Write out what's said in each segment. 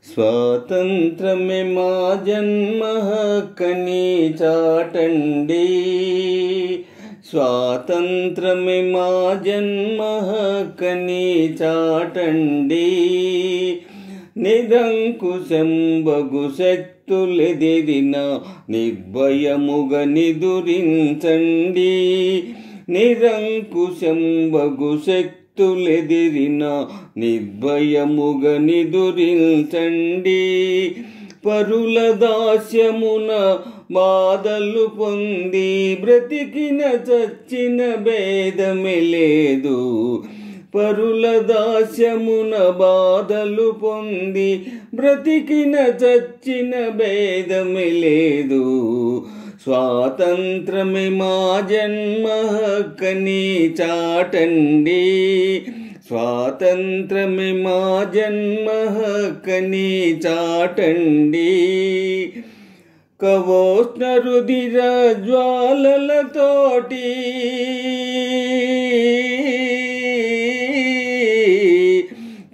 స్వాతంత్రమే మా జన్మ హక్కని చాటండి, స్వాతంత్రమే మా జన్మ హక్కని చాటండి. నిరంకుశంబగు శక్తులెదిరిన నిర్భయముగ నిదురించండి, నిరంకుశంబగు శక్తులెదిరిన నిర్భయముగ నిదురించండి. పరుల దాస్యమున బాధలు పొంది బ్రతికిన చచ్చిన భేదమే లేదు, పరుల దాస్యమున బాధలు పొంది బ్రతికిన చచ్చిన భేదమే లేదు. స్వాతంత్రమే మా జన్మ హక్కని చాటండి, స్వాతంత్రమే మా జన్మ హక్కని చాటండి. కవోష్ణ రుధిర జ్వాలలతోటి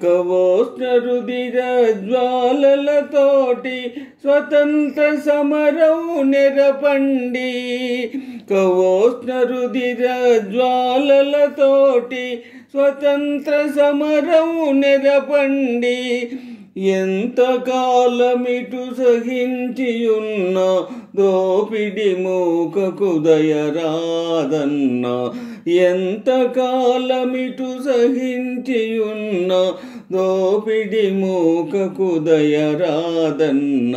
కవోష్ణ రుధిర జ్వాలలతోటి స్వతంత్ర సమరం నెరపండి, కవోష్ణ రుధిర జ్వాలలతోటి స్వతంత్ర సమరం నెరపండి. ఎంతకాలమిటు సహించియున్న దోపిడి మూకకు దయరాదన్న, ఎంతకాలమిటు సహించియున్న దోపిడి మూకకు దయరాదన్న.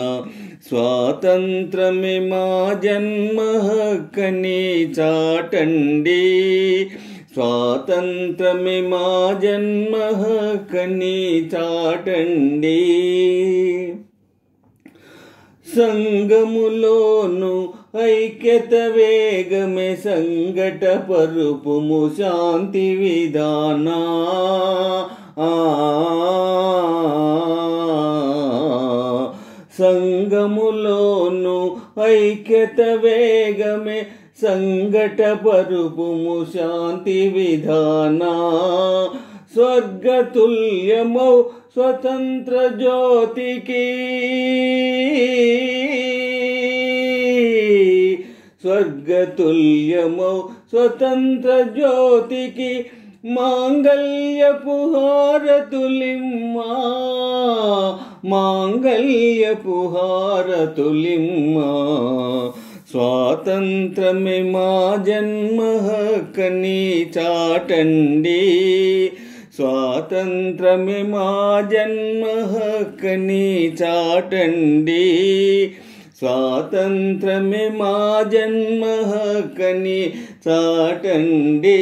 స్వాతంత్రమే మా జన్మ హక్కని చాటండి, స్వాతంత్రమే మా జన్మ హక్కని చాటండి. సంగములోను ఐక్యత వేగమే సంఘట పరుపుము శాంతి విధానా, సంగములోను ఐక్యత వేగమే సంఘట పరుపుము శాంతి విధానా. స్వర్గతుల్యమౌ స్వతంత్ర జ్యోతికి, స్వర్గతుల్యమౌ స్వతంత్ర జ్యోతికి మాంగళ్యపు హారతులిమ్మా, మాంగళ్యపు హారతులిమ్మా. స్వాతంత్రమే మా జన్మ హక్కని చాటండి, స్వాతంత్రమే మా జన్మ హక్కని చాటండి, స్వాతంత్రమే మా జన్మ హక్కని చాటండి.